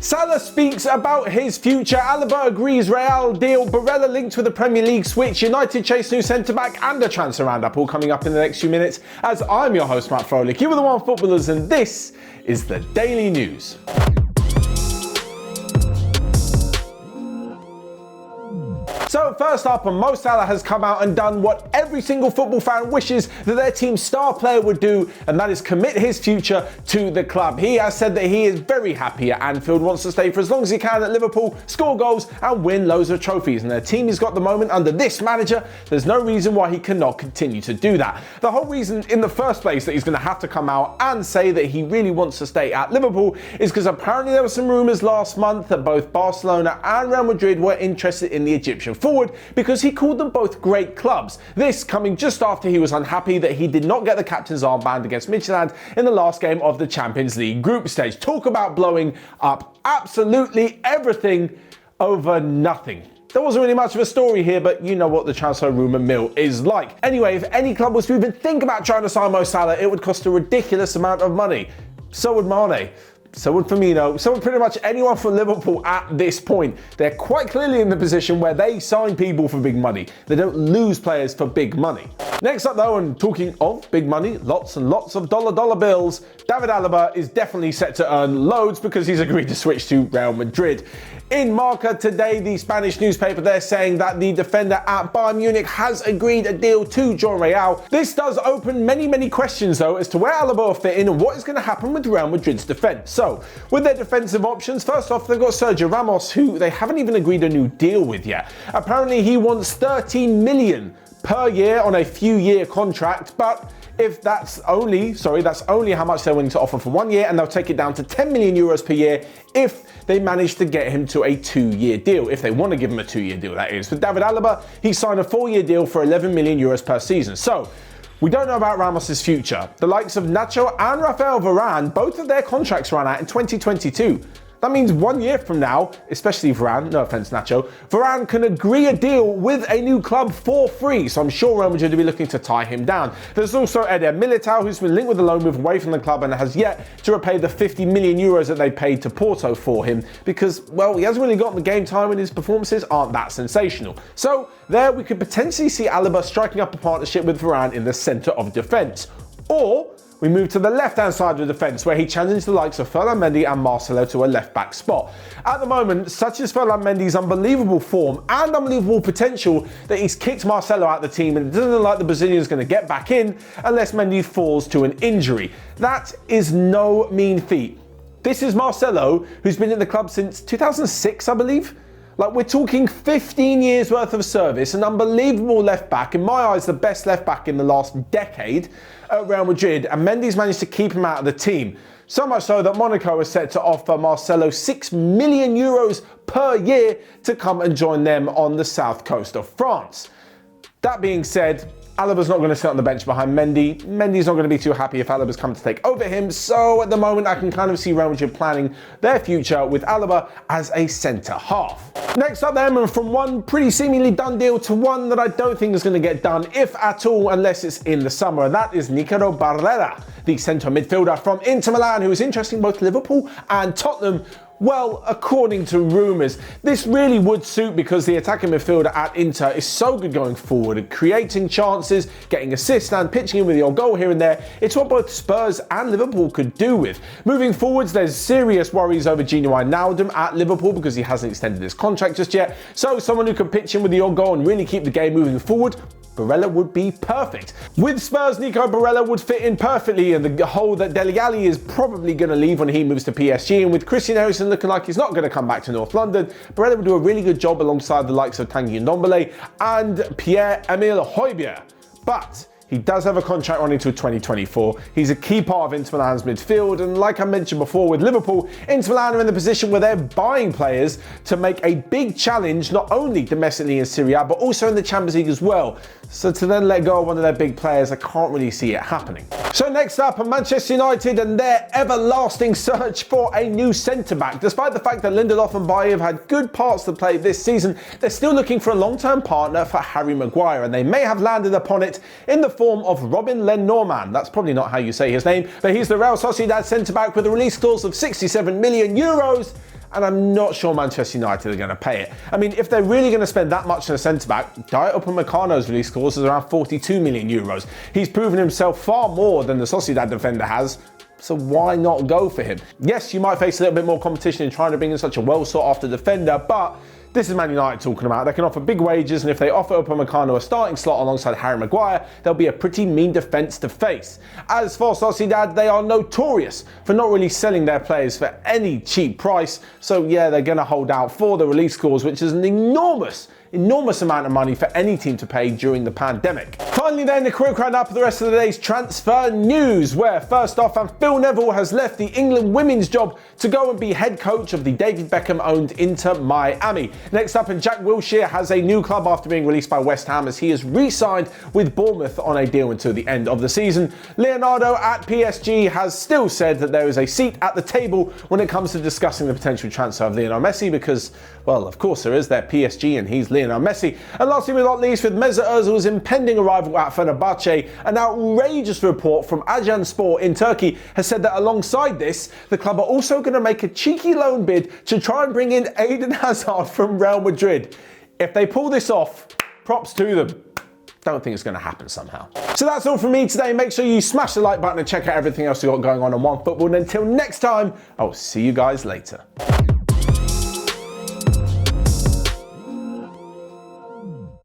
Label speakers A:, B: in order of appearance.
A: Salah speaks about his future. Alaba agrees Real deal. Barella linked with the Premier League switch. United chase new centre-back and a transfer roundup all coming up in the next few minutes. As I'm your host, Matt Froelich. You are the One Footballers and this is the Daily News. So first up, Mo Salah has come out and done what every single football fan wishes that their team's star player would do, and that is commit his future to the club. He has said that he is very happy at Anfield, wants to stay for as long as he can at Liverpool, score goals and win loads of trophies. And their team has got the moment under this manager. There's no reason why he cannot continue to do that. The whole reason in the first place that he's going to have to come out and say that he really wants to stay at Liverpool is because apparently there were some rumours last month that both Barcelona and Real Madrid were interested in the Egyptian forward because he called them both great clubs. This coming just after he was unhappy that he did not get the captain's armband against Milan in the last game of the Champions League group stage. Talk about blowing up absolutely everything over nothing. There wasn't really much of a story here, but you know what the transfer rumour mill is like. Anyway, if any club was to even think about trying to sign Mo Salah, it would cost a ridiculous amount of money. So would Mane. So would Firmino, so would pretty much anyone from Liverpool at this point. They're quite clearly in the position where they sign people for big money. They don't lose players for big money. Next up though, and talking of big money, lots and lots of dollar bills, David Alaba is definitely set to earn loads because he's agreed to switch to Real Madrid. In Marca today, the Spanish newspaper, they're saying that the defender at Bayern Munich has agreed a deal to join Real. This does open many questions though as to where Alaba will fit in and what is going to happen with Real Madrid's defence. So, with their defensive options, first off, they've got Sergio Ramos, who they haven't even agreed a new deal with yet. Apparently, he wants 13 million per year on a few-year contract, but if that's only how much they're willing to offer for 1 year, and they'll take it down to 10 million euros per year if they manage to get him to a 2-year deal, if they want to give him a 2-year deal, that is. With David Alaba, he signed a 4-year deal for 11 million euros per season. So, we don't know about Ramos' future. The likes of Nacho and Rafael Varane, both of their contracts run out in 2022. That means 1 year from now, especially Varane, no offense Nacho, Varane can agree a deal with a new club for free. So I'm sure Real Madrid will be looking to tie him down. There's also Eder Militao, who's been linked with a loan move away from the club and has yet to repay the 50 million euros that they paid to Porto for him because, well, he hasn't really gotten the game time and his performances aren't that sensational. So there we could potentially see Alaba striking up a partnership with Varane in the centre of defence. Or we move to the left-hand side of the defence, where he challenged the likes of Ferland Mendy and Marcelo to a left-back spot. At the moment, such is Ferland Mendy's unbelievable form and unbelievable potential that he's kicked Marcelo out of the team, and it doesn't look like the Brazilian's going to get back in unless Mendy falls to an injury. That is no mean feat. This is Marcelo, who's been at the club since 2006, I believe. Like, we're talking 15 years worth of service, an unbelievable left back, in my eyes the best left back in the last decade at Real Madrid, and Mendy's managed to keep him out of the team. So much so that Monaco is set to offer Marcelo 6 million euros per year to come and join them on the south coast of France. That being said, Alaba's not going to sit on the bench behind Mendy. Mendy's not going to be too happy if Alaba's come to take over him. So at the moment, I can kind of see Real Madrid planning their future with Alaba as a centre half. Next up then, and from one pretty seemingly done deal to one that I don't think is going to get done, if at all, unless it's in the summer. And that is Nico Barella, the centre midfielder from Inter Milan, who is interesting both Liverpool and Tottenham. Well, according to rumours, this really would suit because the attacking midfielder at Inter is so good going forward, creating chances, getting assists and pitching in with your goal here and there. It's what both Spurs and Liverpool could do with. Moving forwards, there's serious worries over Gino Wijnaldum at Liverpool because he hasn't extended his contract just yet. So someone who can pitch in with your goal and really keep the game moving forward, Barella would be perfect. With Spurs, Nico Barella would fit in perfectly in the hole that Dele Alli is probably going to leave when he moves to PSG, and with Christian Eriksen looking like he's not going to come back to North London, Barella would do a really good job alongside the likes of Tanguy Ndombele and Pierre-Emile Højbjerg. But he does have a contract running to 2024. He's a key part of Inter Milan's midfield, and like I mentioned before with Liverpool, Inter Milan are in the position where they're buying players to make a big challenge, not only domestically in Serie A, but also in the Champions League as well. So to then let go of one of their big players, I can't really see it happening. So next up, Manchester United and their everlasting search for a new centre-back. Despite the fact that Lindelof and Bailly have had good parts to play this season, they're still looking for a long-term partner for Harry Maguire, and they may have landed upon it in the form of Robin Lenormand. That's probably not how you say his name, but he's the Real Sociedad centre-back with a release clause of 67 million euros. and I'm not sure Manchester United are going to pay it. I mean, if they're really going to spend that much on a centre-back, Dayot Upamecano's release clause is around 42 million euros. He's proven himself far more than the Sociedad defender has, so why not go for him? Yes, you might face a little bit more competition in trying to bring in such a well sought-after defender, but this is Man United talking about. They can offer big wages, and if they offer Upamecano a starting slot alongside Harry Maguire, they'll be a pretty mean defence to face. As for Sociedad, they are notorious for not really selling their players for any cheap price, so yeah, they're going to hold out for the release clause, which is an enormous amount of money for any team to pay during the pandemic. Finally then, a quick round-up of the rest of the day's transfer news, where first off, Phil Neville has left the England women's job to go and be head coach of the David Beckham-owned Inter Miami. Next up, and Jack Wilshere has a new club after being released by West Ham, as he has re-signed with Bournemouth on a deal until the end of the season. Leonardo at PSG has still said that there is a seat at the table when it comes to discussing the potential transfer of Lionel Messi, because, well, of course there is. They're PSG and he's Lionel Messi. And lastly but not least, with Mesut Ozil's impending arrival at Fenerbahce, an outrageous report from Ajanspor in Turkey has said that alongside this, the club are also going to make a cheeky loan bid to try and bring in Eden Hazard from Real Madrid. If they pull this off, props to them. Don't think it's going to happen somehow. So that's all from me today. Make sure you smash the like button and check out everything else we've got going on OneFootball. And until next time, I'll see you guys later.